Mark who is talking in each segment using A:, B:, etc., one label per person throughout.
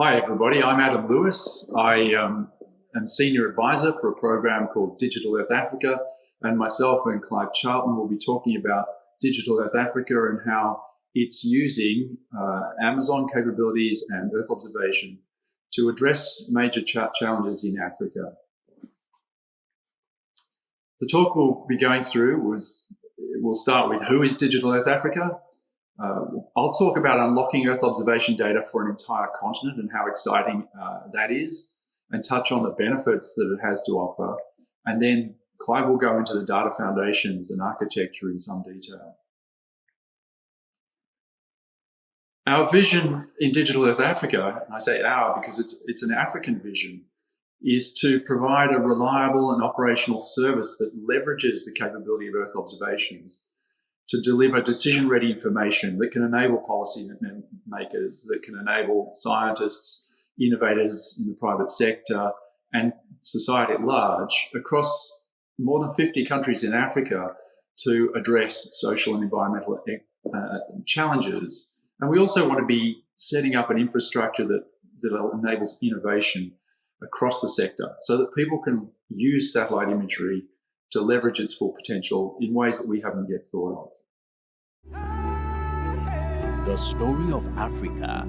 A: Hi, everybody. I'm Adam Lewis. I am Senior Advisor for a program called Digital Earth Africa, and myself and Clive Charlton will be talking about Digital Earth Africa and how it's using Amazon capabilities and Earth observation to address major challenges in Africa. The talk we'll be going through we'll start with who is Digital Earth Africa. I'll talk about unlocking Earth observation data for an entire continent and how exciting that is, and touch on the benefits that it has to offer. And then Clive will go into the data foundations and architecture in some detail. Our vision in Digital Earth Africa, and I say our because it's an African vision, is to provide a reliable and operational service that leverages the capability of Earth observations to deliver decision-ready information that can enable policy makers, that can enable scientists, innovators in the private sector, and society at large across more than 50 countries in Africa to address social and environmental challenges. And we also want to be setting up an infrastructure that enables innovation across the sector so that people can use satellite imagery to leverage its full potential in ways that we haven't yet thought of.
B: The story of Africa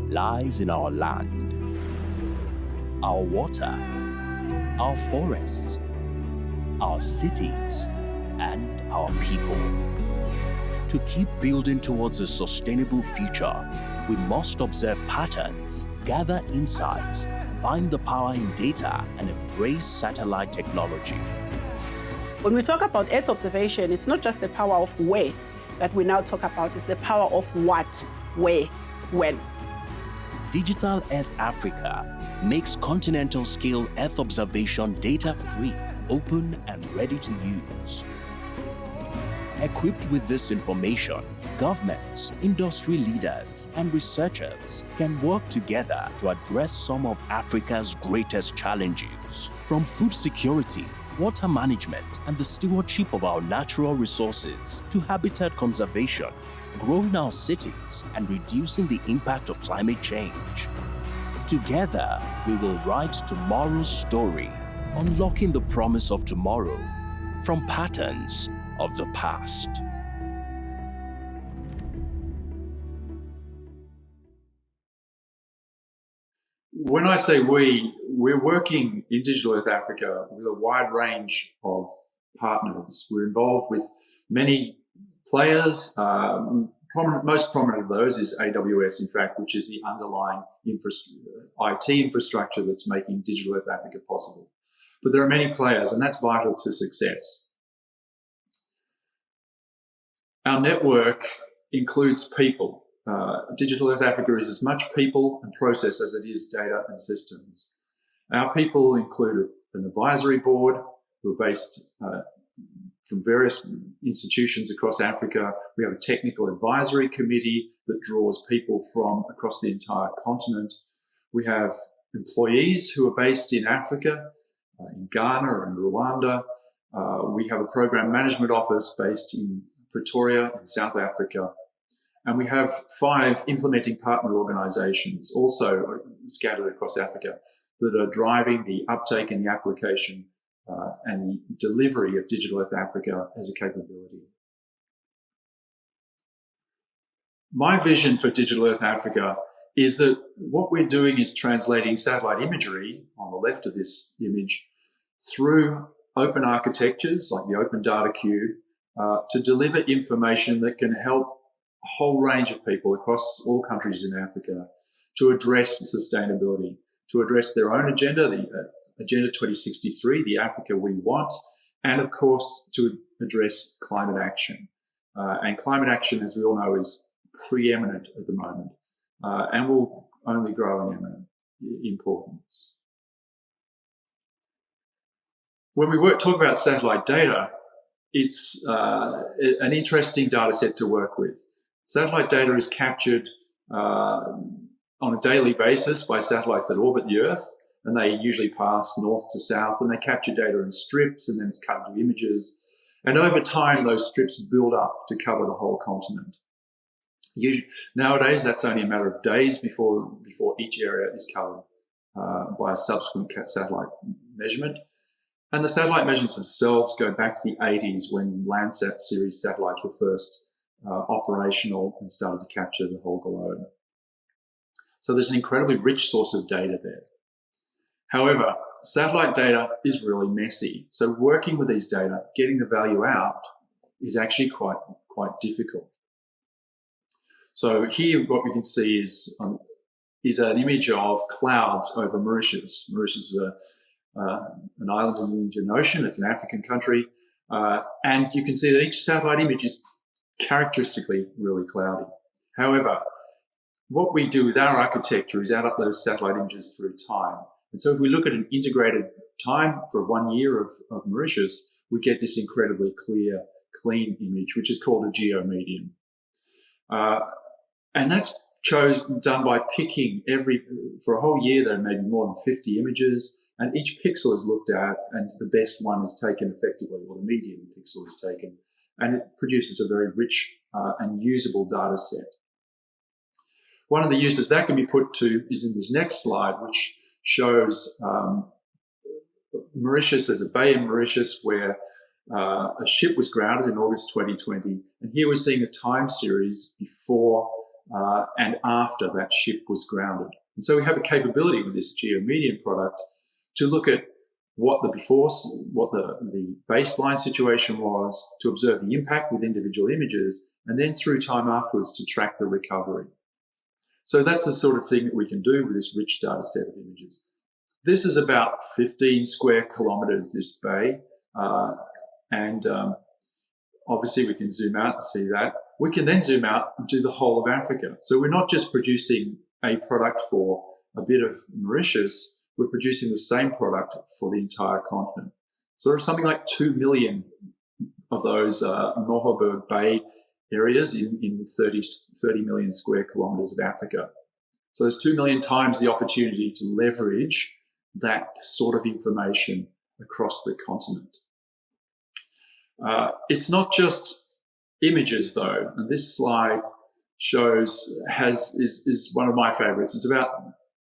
B: lies in our land, our water, our forests, our cities, and our people. To keep building towards a sustainable future, we must observe patterns, gather insights, find the power in data, and embrace satellite technology.
C: When we talk about Earth observation, it's not just the power of where that we now talk about, it's the power of what, where, when.
B: Digital Earth Africa makes continental scale Earth observation data free, open, and ready to use. Equipped with this information, governments, industry leaders, and researchers can work together to address some of Africa's greatest challenges, from food security, water management, and the stewardship of our natural resources to habitat conservation, growing our cities, and reducing the impact of climate change. Together, we will write tomorrow's story, unlocking the promise of tomorrow from patterns of the past.
A: When I say we're working in Digital Earth Africa with a wide range of partners. We're involved with many players. Most prominent of those is AWS, in fact, which is the underlying IT infrastructure that's making Digital Earth Africa possible. But there are many players, and that's vital to success. Our network includes people. Digital Earth Africa is as much people and process as it is data and systems. Our people include an advisory board who are based from various institutions across Africa. We have a technical advisory committee that draws people from across the entire continent. We have employees who are based in Africa, in Ghana and Rwanda. We have a program management office based in Pretoria in South Africa. And we have 5 implementing partner organizations also scattered across Africa that are driving the uptake and the application and the delivery of Digital Earth Africa as a capability. My vision for Digital Earth Africa is that what we're doing is translating satellite imagery on the left of this image through open architectures like the Open Data Cube to deliver information that can help a whole range of people across all countries in Africa to address sustainability, to address their own agenda, the Agenda 2063, the Africa we want, and of course to address climate action. And climate action, as we all know, is preeminent at the moment and will only grow in importance. When we talk about satellite data, it's an interesting data set to work with. Satellite data is captured on a daily basis by satellites that orbit the Earth, and they usually pass north to south, and they capture data in strips, and then it's cut into images. And over time, those strips build up to cover the whole continent. Nowadays, that's only a matter of days before each area is covered by a subsequent satellite measurement. And the satellite measurements themselves go back to the 80s when Landsat series satellites were first operational and started to capture the whole globe. So there's an incredibly rich source of data there. However, satellite data is really messy. So working with these data, getting the value out is actually quite difficult. So here what we can see is an image of clouds over Mauritius. Mauritius is an island in the Indian Ocean. It's an African country. And you can see that each satellite image is characteristically really cloudy. However, what we do with our architecture is add up those satellite images through time. And so if we look at an integrated time for 1 year of Mauritius, we get this incredibly clear, clean image, which is called a geomedian. And that's done by picking for a whole year, there may be more than 50 images, and each pixel is looked at, and the best one is taken effectively, or the median pixel is taken, and it produces a very rich and usable data set. One of the uses that can be put to is in this next slide, which shows Mauritius. There's a bay in Mauritius where a ship was grounded in August 2020, and here we're seeing a time series before and after that ship was grounded. And so we have a capability with this geomedian product to look at what the baseline situation was, to observe the impact with individual images, and then through time afterwards to track the recovery. So that's the sort of thing that we can do with this rich data set of images. This is about 15 square kilometers, this bay, and obviously we can zoom out and see that. We can then zoom out and do the whole of Africa. So we're not just producing a product for a bit of Mauritius, we're producing the same product for the entire continent. So there's something like 2 million of those Mohoberg Bay areas in 30 million square kilometers of Africa. So there's 2 million times the opportunity to leverage that sort of information across the continent. It's not just images though, and this slide is one of my favorites. It's about,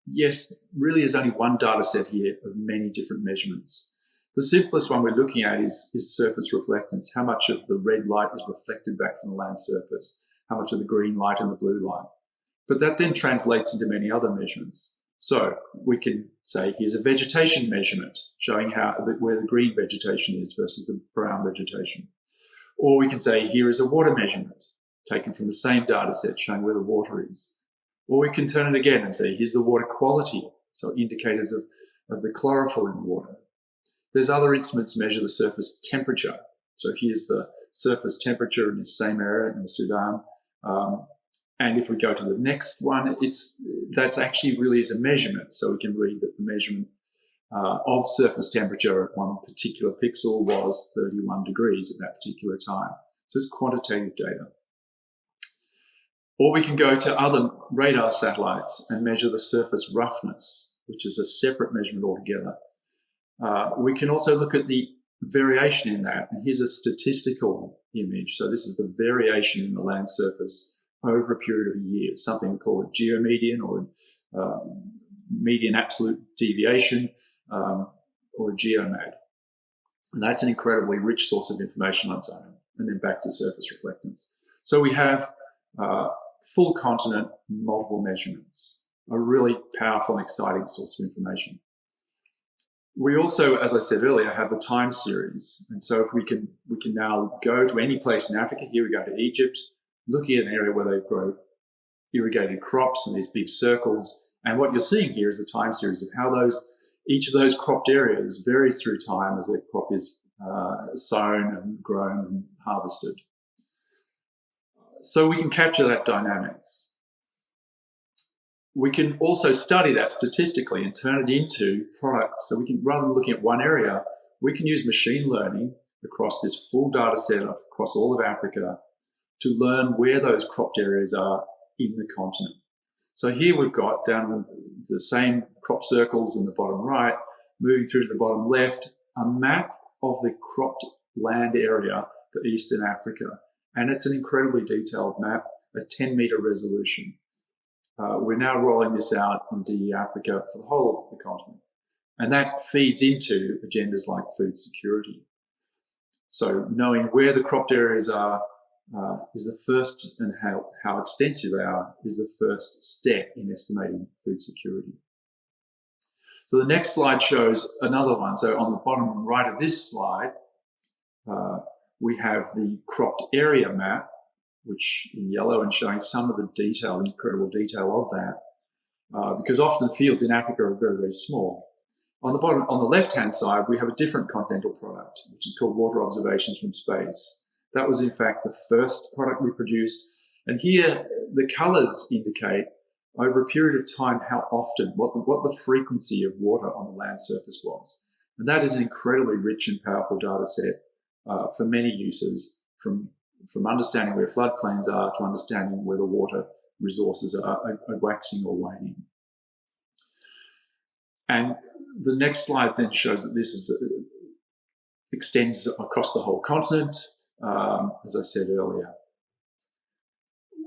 A: yes, really there's only one data set here of many different measurements. The simplest one we're looking at is surface reflectance, how much of the red light is reflected back from the land surface, how much of the green light and the blue light. But that then translates into many other measurements. So we can say here's a vegetation measurement showing where the green vegetation is versus the brown vegetation. Or we can say here is a water measurement taken from the same data set showing where the water is. Or we can turn it again and say here's the water quality, so indicators of the chlorophyll in the water. There's other instruments measure the surface temperature. So here's the surface temperature in the same area in the Sudan. And if we go to the next one, that's actually really is a measurement. So we can read that the measurement of surface temperature at one particular pixel was 31 degrees at that particular time. So it's quantitative data. Or we can go to other radar satellites and measure the surface roughness, which is a separate measurement altogether. We can also look at the variation in that. And here's a statistical image. So this is the variation in the land surface over a period of a year, something we call a geomedian or median absolute deviation or a geomag. And that's an incredibly rich source of information on its own. And then back to surface reflectance. So we have full continent, multiple measurements, a really powerful and exciting source of information. We also, as I said earlier, have a time series. And so if we can now go to any place in Africa, here we go to Egypt, looking at an area where they grow irrigated crops and these big circles. And what you're seeing here is the time series of how each of those cropped areas varies through time as a crop is sown and grown and harvested. So we can capture that dynamics. We can also study that statistically and turn it into products. So we can, rather than looking at one area, we can use machine learning across this full data set across all of Africa to learn where those cropped areas are in the continent. So here we've got down the same crop circles in the bottom right, moving through to the bottom left, a map of the cropped land area for Eastern Africa. And it's an incredibly detailed map. a 10-metre resolution. We're now rolling this out in DE Africa for the whole of the continent. And that feeds into agendas like food security. So knowing where the cropped areas are is the first, and how extensive they are, is the first step in estimating food security. So the next slide shows another one. So on the bottom right of this slide, we have the cropped area map, which in yellow, and showing some of the detail, incredible detail of that, because often fields in Africa are very, very small. On the bottom, on the left-hand side, we have a different continental product, which is called Water Observations from Space. That was, in fact, the first product we produced. And here, the colours indicate, over a period of time, how often, what the frequency of water on the land surface was. And that is an incredibly rich and powerful data set for many users, from understanding where floodplains are to understanding where the water resources are waxing or waning. And the next slide then shows that this extends across the whole continent, as I said earlier.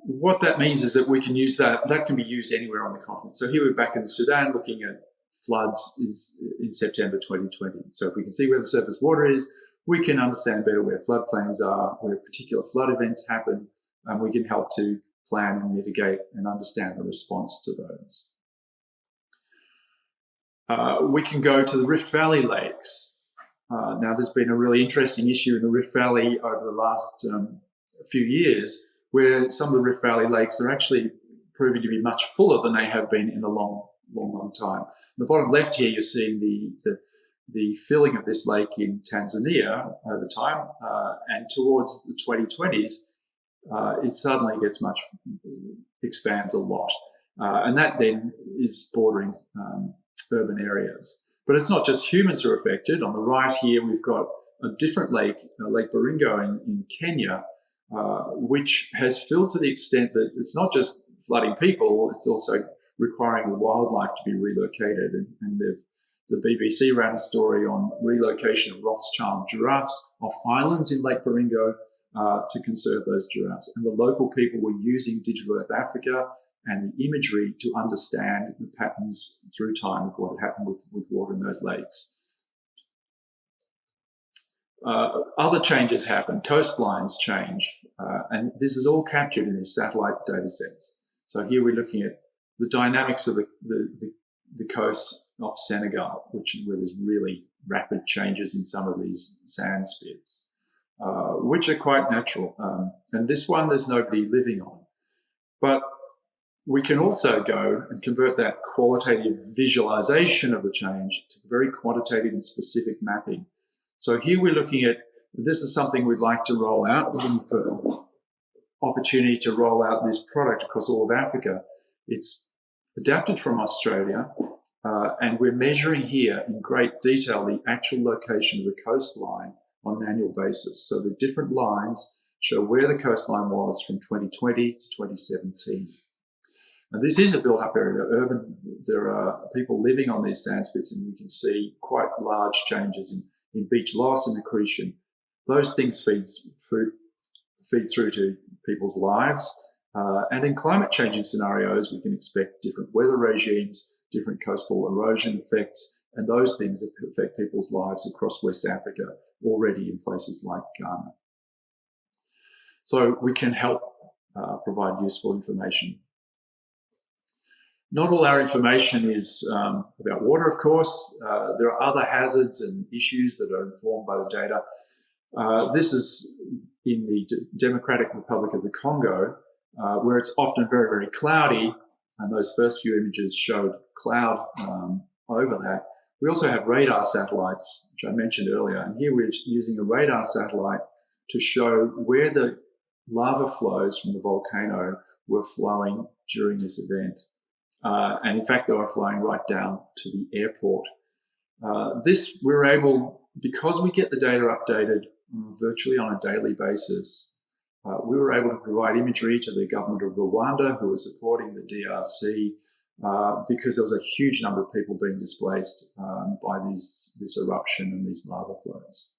A: What that means is that we can use that can be used anywhere on the continent. So here we're back in the Sudan looking at floods in September 2020. So if we can see where the surface water is, we can understand better where floodplains are, where particular flood events happen, and we can help to plan and mitigate and understand the response to those. We can go to the Rift Valley lakes. Now, there's been a really interesting issue in the Rift Valley over the last few years, where some of the Rift Valley lakes are actually proving to be much fuller than they have been in a long time. In the bottom left here, you're seeing the filling of this lake in Tanzania over time, and towards the 2020s, it suddenly expands a lot. And that then is bordering urban areas. But it's not just humans who are affected. On the right here, we've got a different lake, Lake Baringo in Kenya, which has filled to the extent that it's not just flooding people, it's also requiring the wildlife to be relocated. And the BBC ran a story on relocation of Rothschild giraffes off islands in Lake Baringo to conserve those giraffes. And the local people were using Digital Earth Africa and the imagery to understand the patterns through time of what had happened with water in those lakes. Other changes happen, coastlines change, and this is all captured in these satellite data sets. So here we're looking at the dynamics of the coast of Senegal, where there's really rapid changes in some of these sand spits, which are quite natural. And this one, there's nobody living on. But we can also go and convert that qualitative visualization of the change to very quantitative and specific mapping. So here we're looking at, this is something we'd like to roll out. We're looking for opportunity to roll out this product across all of Africa. It's adapted from Australia, and we're measuring here in great detail the actual location of the coastline on an annual basis. So the different lines show where the coastline was from 2020 to 2017. And this is a built-up area. There are people living on these sand spits, and you can see quite large changes in beach loss and accretion. Those things feed through to people's lives. And in climate changing scenarios, we can expect different weather regimes, different coastal erosion effects, and those things affect people's lives across West Africa already in places like Ghana. So we can help provide useful information. Not all our information is about water, of course. There are other hazards and issues that are informed by the data. This is in the Democratic Republic of the Congo, where it's often very, very cloudy, and those first few images showed cloud over that. We also have radar satellites, which I mentioned earlier, and here we're using a radar satellite to show where the lava flows from the volcano were flowing during this event. And in fact, they were flying right down to the airport. This we're able, because we get the data updated virtually on a daily basis, we were able to provide imagery to the government of Rwanda, who was supporting the DRC, because there was a huge number of people being displaced by this eruption and these lava flows.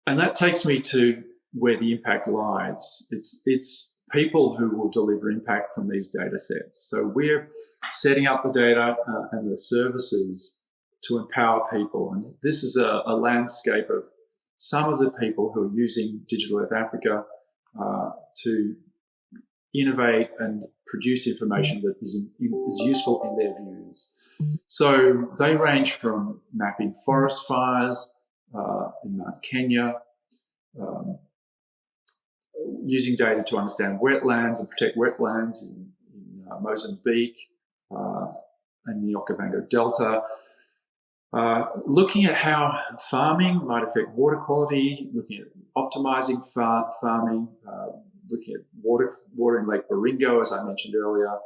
A: And that takes me to where the impact lies. It's people who will deliver impact from these data sets. So we're setting up the data and the services to empower people. And this is a landscape of some of the people who are using Digital Earth Africa to innovate and produce information that is useful in their views. So they range from mapping forest fires in Mount Kenya, using data to understand wetlands and protect wetlands in Mozambique and the Okavango Delta, looking at how farming might affect water quality, looking at optimizing farming, looking at water in Lake Baringo, as I mentioned earlier,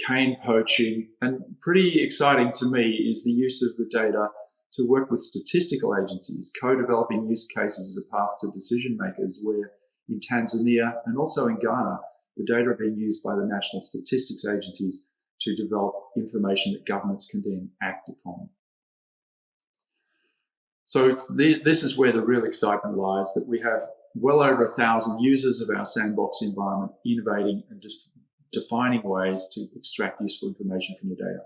A: cane poaching, and pretty exciting to me is the use of the data to work with statistical agencies, co-developing use cases as a path to decision makers, where in Tanzania and also in Ghana, the data are being used by the national statistics agencies to develop information that governments can then act upon. So this is where the real excitement lies, that we have well over 1,000 users of our sandbox environment innovating and just defining ways to extract useful information from the data.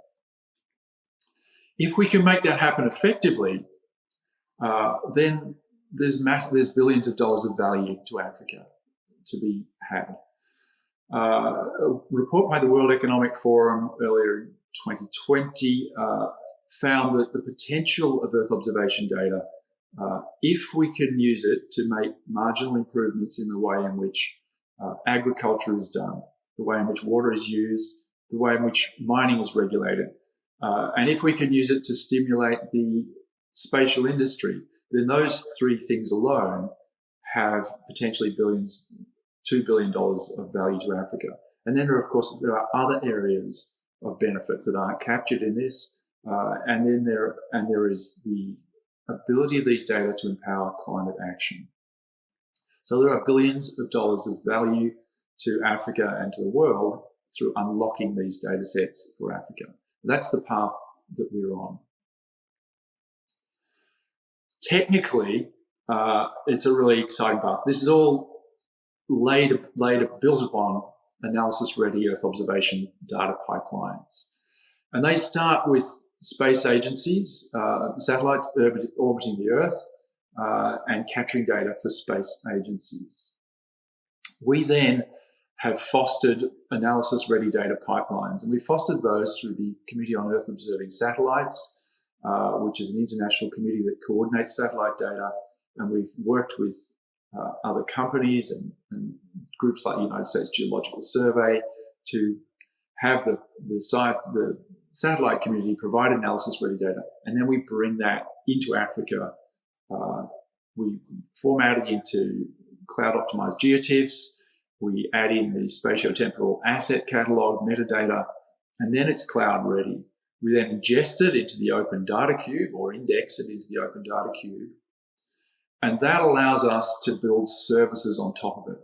A: If we can make that happen effectively, then there's billions of dollars of value to Africa to be had. A report by the World Economic Forum earlier in 2020 found that the potential of Earth observation data, if we can use it to make marginal improvements in the way in which agriculture is done, the way in which water is used, the way in which mining is regulated, and if we can use it to stimulate the spatial industry, then those three things alone have potentially $2 billion of value to Africa. And then, of course, there are other areas of benefit that aren't captured in this. And then there is the ability of these data to empower climate action. So there are billions of dollars of value to Africa and to the world through unlocking these data sets for Africa. That's the path that we're on. Technically, it's a really exciting path. This is all built upon analysis-ready Earth observation data pipelines. And they start with space agencies, satellites orbiting the Earth, and capturing data for space agencies. We then have fostered analysis-ready data pipelines, and we fostered those through the Committee on Earth Observing Satellites, which is an international committee that coordinates satellite data, and we've worked with other companies and groups like the United States Geological Survey to have the satellite community provide analysis-ready data, and then we bring that into Africa. We format it into cloud-optimized geotiffs. We add in the spatiotemporal asset catalog metadata, and then it's cloud-ready. We then ingest it into the Open Data Cube or index it into the Open Data Cube, and that allows us to build services on top of it.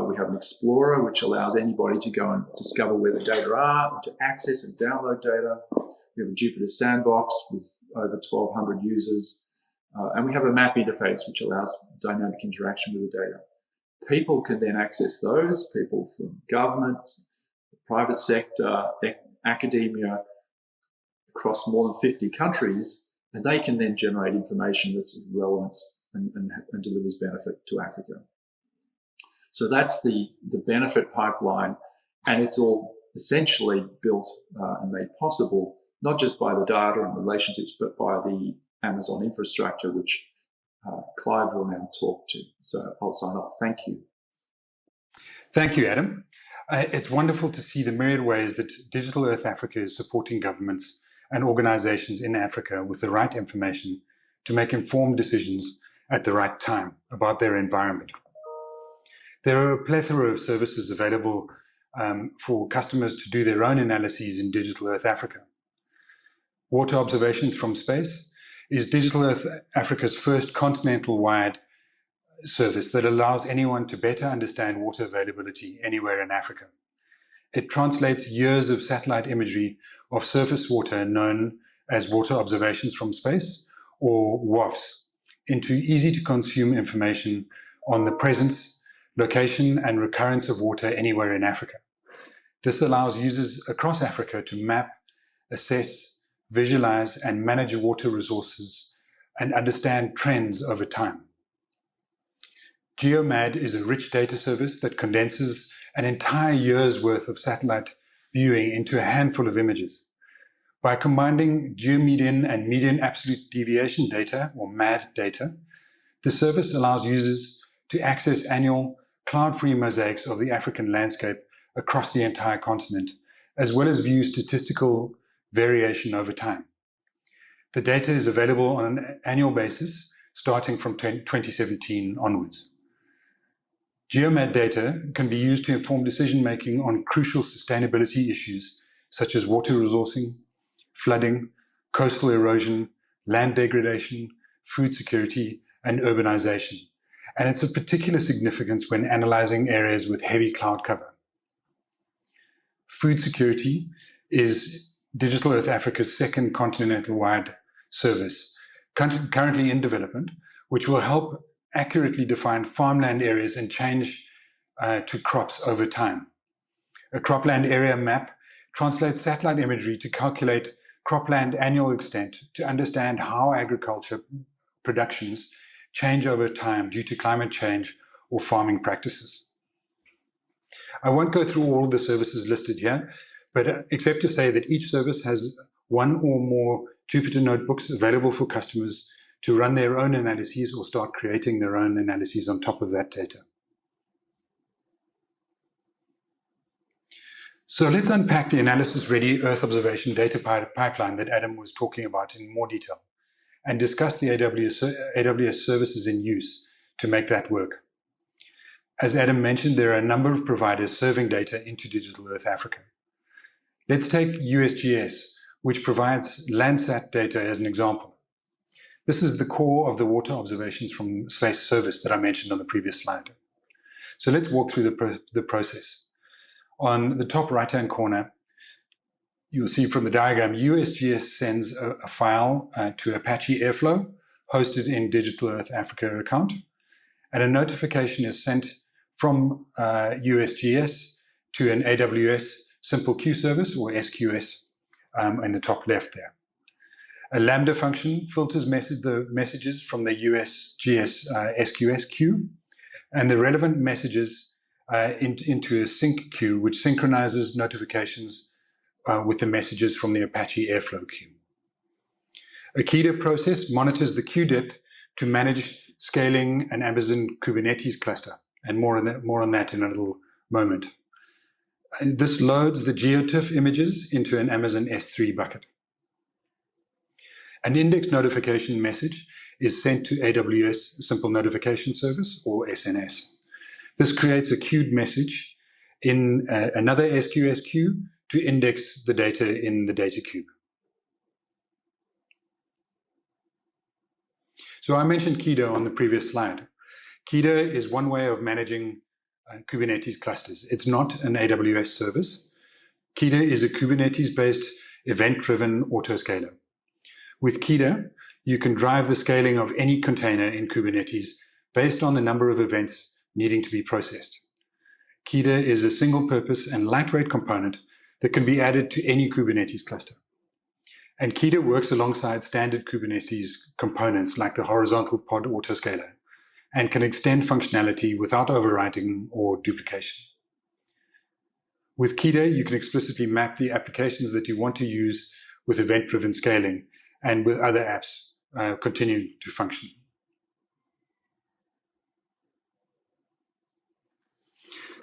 A: We have an Explorer, which allows anybody to go and discover where the data are, and to access and download data. We have a Jupyter Sandbox with over 1,200 users. And we have a map interface, which allows dynamic interaction with the data. People can then access those, people from government, the private sector, academia, across more than 50 countries, and they can then generate information that's of relevance and delivers benefit to Africa. So that's the benefit pipeline, and it's all essentially built and made possible, not just by the data and relationships, but by the Amazon infrastructure, which Clive will now talk to. So I'll sign off. Thank you.
D: Thank you, Adam. It's wonderful to see the myriad ways that Digital Earth Africa is supporting governments and organizations in Africa with the right information to make informed decisions at the right time about their environment. There are a plethora of services available for customers to do their own analyses in Digital Earth Africa. Water observations from space is Digital Earth Africa's first continental-wide service that allows anyone to better understand water availability anywhere in Africa. It translates years of satellite imagery of surface water known as water observations from space, or WOFs, into easy-to-consume information on the presence, location, and recurrence of water anywhere in Africa. This allows users across Africa to map, assess, visualize, and manage water resources and understand trends over time. GeoMAD is a rich data service that condenses an entire year's worth of satellite viewing into a handful of images. By combining geomedian and median absolute deviation data, or MAD data, the service allows users to access annual cloud-free mosaics of the African landscape across the entire continent, as well as view statistical variation over time. The data is available on an annual basis, starting from 2017 onwards. GeoMAD data can be used to inform decision-making on crucial sustainability issues such as water resourcing, flooding, coastal erosion, land degradation, food security, and urbanization. And it's of particular significance when analyzing areas with heavy cloud cover. Food security is Digital Earth Africa's second continental-wide service, currently in development, which will help accurately define farmland areas and change to crops over time. A cropland area map translates satellite imagery to calculate cropland annual extent to understand how agriculture productions change over time due to climate change or farming practices. I won't go through all the services listed here, but except to say that each service has one or more Jupyter notebooks available for customers to run their own analyses or start creating their own analyses on top of that data. So let's unpack the analysis-ready Earth observation data pipeline that Adam was talking about in more detail and discuss the AWS services in use to make that work. As Adam mentioned, there are a number of providers serving data into Digital Earth Africa. Let's take USGS, which provides Landsat data as an example. This is the core of the water observations from Space Service that I mentioned on the previous slide. So let's walk through the process. On the top right-hand corner, you'll see from the diagram, USGS sends a file to Apache Airflow, hosted in Digital Earth Africa account, and a notification is sent from USGS to an AWS Simple Queue Service, or SQS, in the top left there. A Lambda function filters the messages from the USGS SQS queue and the relevant messages into a sync queue, which synchronizes notifications with the messages from the Apache Airflow queue. A KEDA process monitors the queue depth to manage scaling an Amazon Kubernetes cluster, and more on that in a little moment. This loads the GeoTIFF images into an Amazon S3 bucket. An index notification message is sent to AWS Simple Notification Service, or SNS. This creates a queued message in another SQS queue to index the data in the data cube. So I mentioned KEDA on the previous slide. KEDA is one way of managing Kubernetes clusters. It's not an AWS service. KEDA is a Kubernetes-based event-driven autoscaler. With KEDA, you can drive the scaling of any container in Kubernetes based on the number of events needing to be processed. KEDA is a single-purpose and lightweight component that can be added to any Kubernetes cluster. And KEDA works alongside standard Kubernetes components like the horizontal pod autoscaler and can extend functionality without overwriting or duplication. With KEDA, you can explicitly map the applications that you want to use with event-driven scaling, and with other apps continue to function.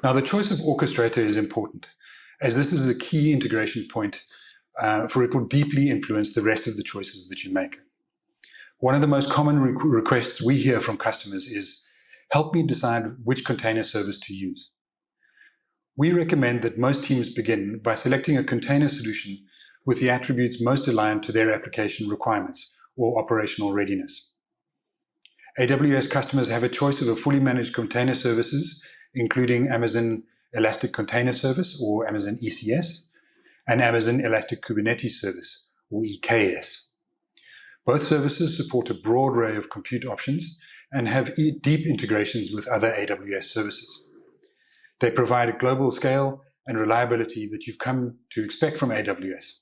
D: Now, the choice of orchestrator is important, as this is a key integration point, for it will deeply influence the rest of the choices that you make. One of the most common requests we hear from customers is, help me decide which container service to use. We recommend that most teams begin by selecting a container solution with the attributes most aligned to their application requirements or operational readiness. AWS customers have a choice of a fully managed container services, including Amazon Elastic Container Service, or Amazon ECS, and Amazon Elastic Kubernetes Service, or EKS. Both services support a broad array of compute options and have deep integrations with other AWS services. They provide a global scale and reliability that you've come to expect from AWS.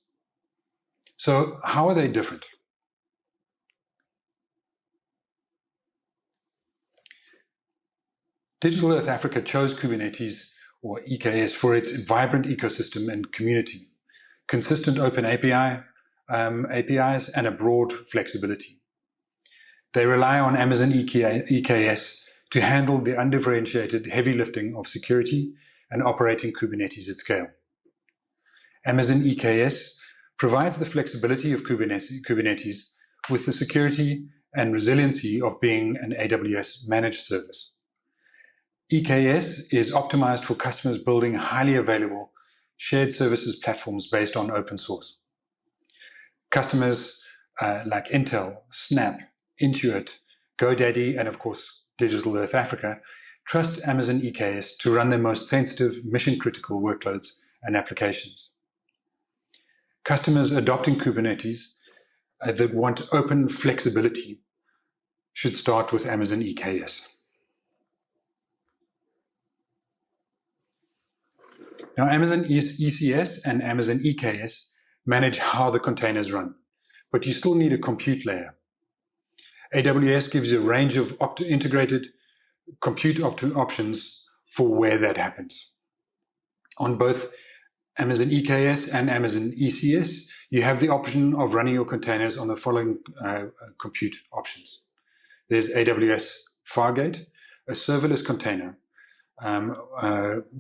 D: So how are they different? Digital Earth Africa chose Kubernetes, or EKS, for its vibrant ecosystem and community, consistent open APIs, and a broad flexibility. They rely on Amazon EKS to handle the undifferentiated heavy lifting of security and operating Kubernetes at scale. Amazon EKS provides the flexibility of Kubernetes with the security and resiliency of being an AWS managed service. EKS is optimized for customers building highly available shared services platforms based on open source. Customers like Intel, Snap, Intuit, GoDaddy, and of course, Digital Earth Africa trust Amazon EKS to run their most sensitive, mission-critical workloads and applications. Customers adopting Kubernetes that want open flexibility should start with Amazon EKS. Now, Amazon ECS and Amazon EKS manage how the containers run, but you still need a compute layer. AWS gives you a range of integrated compute options for where that happens. On both Amazon EKS and Amazon ECS, you have the option of running your containers on the following compute options. There's AWS Fargate, a serverless container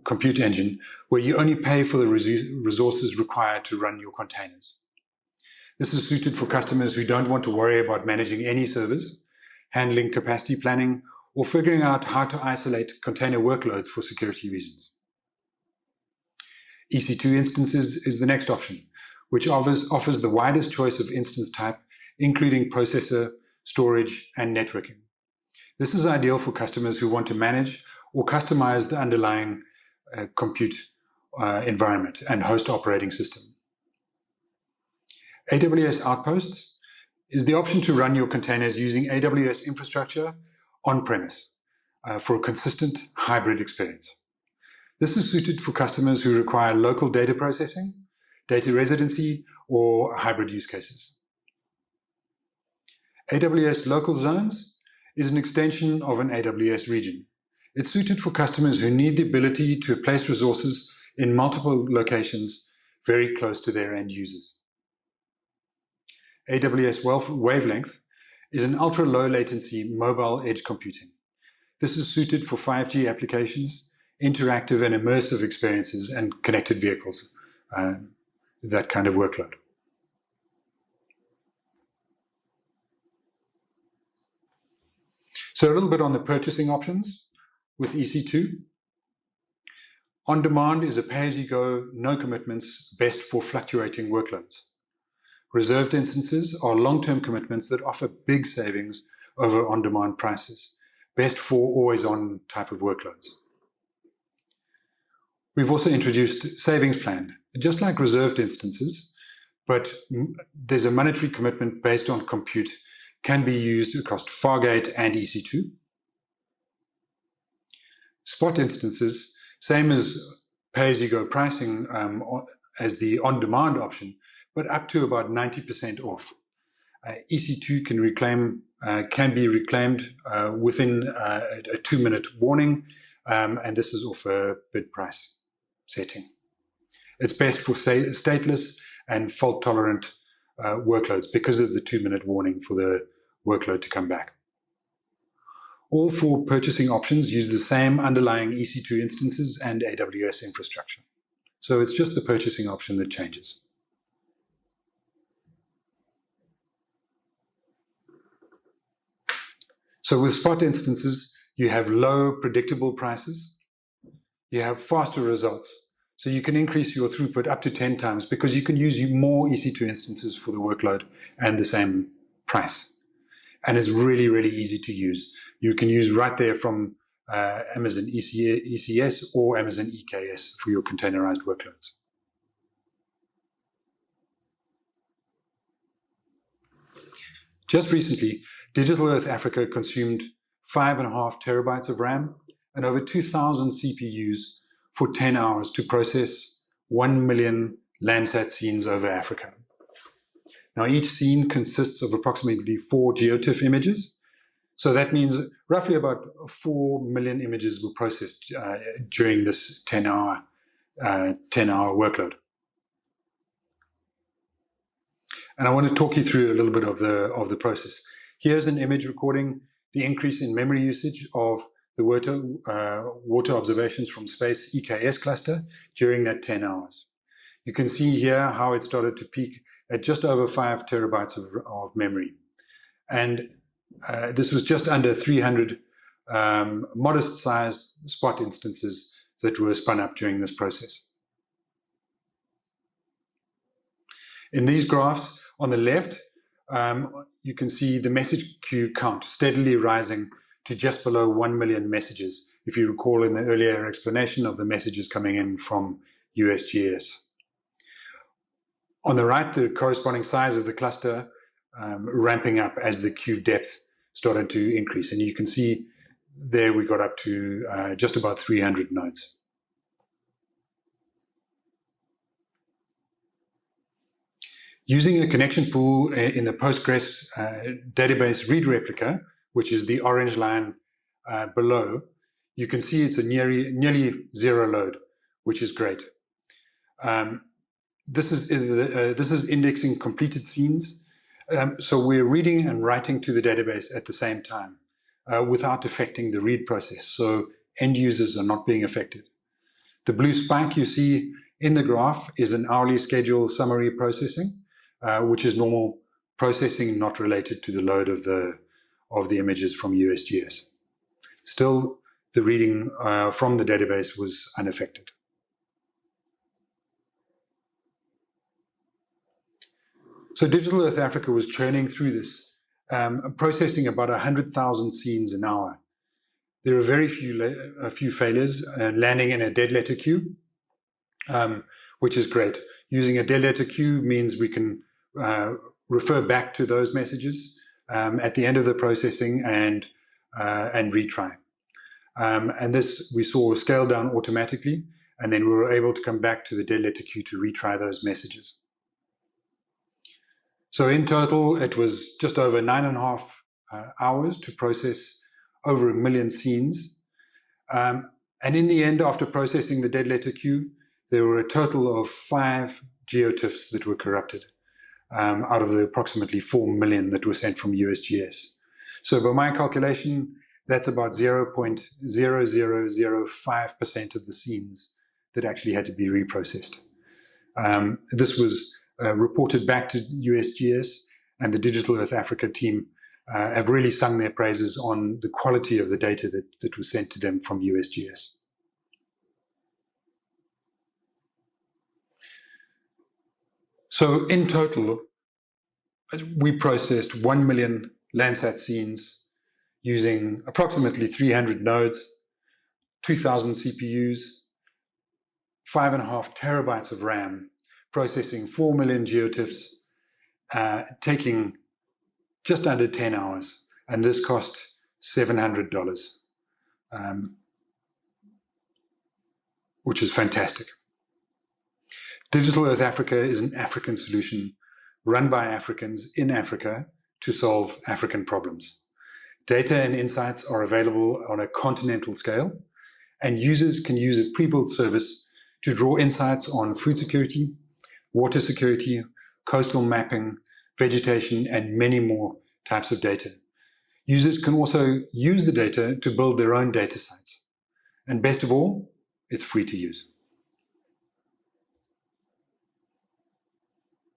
D: compute engine where you only pay for the resources required to run your containers. This is suited for customers who don't want to worry about managing any servers, handling capacity planning, or figuring out how to isolate container workloads for security reasons. EC2 instances is the next option, which offers the widest choice of instance type, including processor, storage, and networking. This is ideal for customers who want to manage or customize the underlying compute environment and host operating system. AWS Outposts is the option to run your containers using AWS infrastructure on-premise for a consistent hybrid experience. This is suited for customers who require local data processing, data residency, or hybrid use cases. AWS Local Zones is an extension of an AWS region. It's suited for customers who need the ability to place resources in multiple locations very close to their end users. AWS Wavelength is an ultra-low latency mobile edge computing. This is suited for 5G applications, interactive and immersive experiences, and connected vehicles, that kind of workload. So a little bit on the purchasing options with EC2. On demand is a pay-as-you-go, no commitments, best for fluctuating workloads. Reserved instances are long-term commitments that offer big savings over on-demand prices, best for always-on type of workloads. We've also introduced savings plan, just like reserved instances, but there's a monetary commitment based on compute, can be used across Fargate and EC2. Spot instances, same as pay-as-you-go pricing as the on-demand option, but up to about 90% off. EC2 can be reclaimed within a 2-minute warning, and this is off a bid price setting. It's best for stateless and fault-tolerant workloads because of the 2-minute warning for the workload to come back. All 4 purchasing options use the same underlying EC2 instances and AWS infrastructure. So it's just the purchasing option that changes. So with spot instances, you have low predictable prices. You have faster results. So you can increase your throughput up to 10 times because you can use more EC2 instances for the workload and the same price. And it's really, really easy to use. You can use right there from Amazon ECS or Amazon EKS for your containerized workloads. Just recently, Digital Earth Africa consumed 5.5 terabytes of RAM, and over 2,000 CPUs for 10 hours to process 1 million Landsat scenes over Africa. Now, each scene consists of approximately 4 GeoTIFF images. So that means roughly about 4 million images were processed during this 10-hour workload. And I want to talk you through a little bit of the process. Here's an image recording the increase in memory usage of the water observations from space EKS cluster during that 10 hours. You can see here how it started to peak at just over 5 terabytes of memory. And this was just under 300 modest-sized spot instances that were spun up during this process. In these graphs on the left, you can see the message queue count steadily rising to just below 1 million messages, if you recall in the earlier explanation of the messages coming in from USGS. On the right, the corresponding size of the cluster ramping up as the queue depth started to increase. And you can see there we got up to just about 300 nodes. Using a connection pool in the Postgres database read replica, which is the orange line below, you can see it's a nearly zero load, which is great. This is indexing completed scenes. So we're reading and writing to the database at the same time without affecting the read process. So end users are not being affected. The blue spike you see in the graph is an hourly schedule summary processing, which is normal processing not related to the load of the images from USGS. Still, the reading from the database was unaffected. So Digital Earth Africa was churning through this, processing about 100,000 scenes an hour. There are very few failures, landing in a dead letter queue, which is great. Using a dead letter queue means we can refer back to those messages at the end of the processing and retry. And this we saw scale down automatically, and then we were able to come back to the dead letter queue to retry those messages. So in total, it was just over 9.5 hours to process over 1 million scenes. And in the end, after processing the dead letter queue, there were a total of 5 GeoTIFFs that were corrupted out of the approximately 4 million that were sent from USGS. So by my calculation, that's about 0.0005% of the scenes that actually had to be reprocessed. This was reported back to USGS, and the Digital Earth Africa team have really sung their praises on the quality of the data that was sent to them from USGS. So in total, we processed 1 million Landsat scenes using approximately 300 nodes, 2,000 CPUs, 5.5 terabytes of RAM, processing 4 million GeoTIFFs, taking just under 10 hours. And this cost $700, which is fantastic. Digital Earth Africa is an African solution run by Africans in Africa to solve African problems. Data and insights are available on a continental scale, and users can use a pre-built service to draw insights on food security, water security, coastal mapping, vegetation, and many more types of data. Users can also use the data to build their own data sets. And best of all, it's free to use.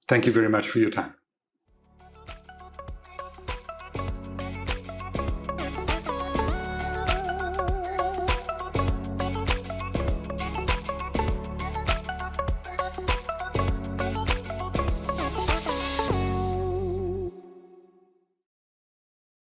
D: Thank you very much for your time.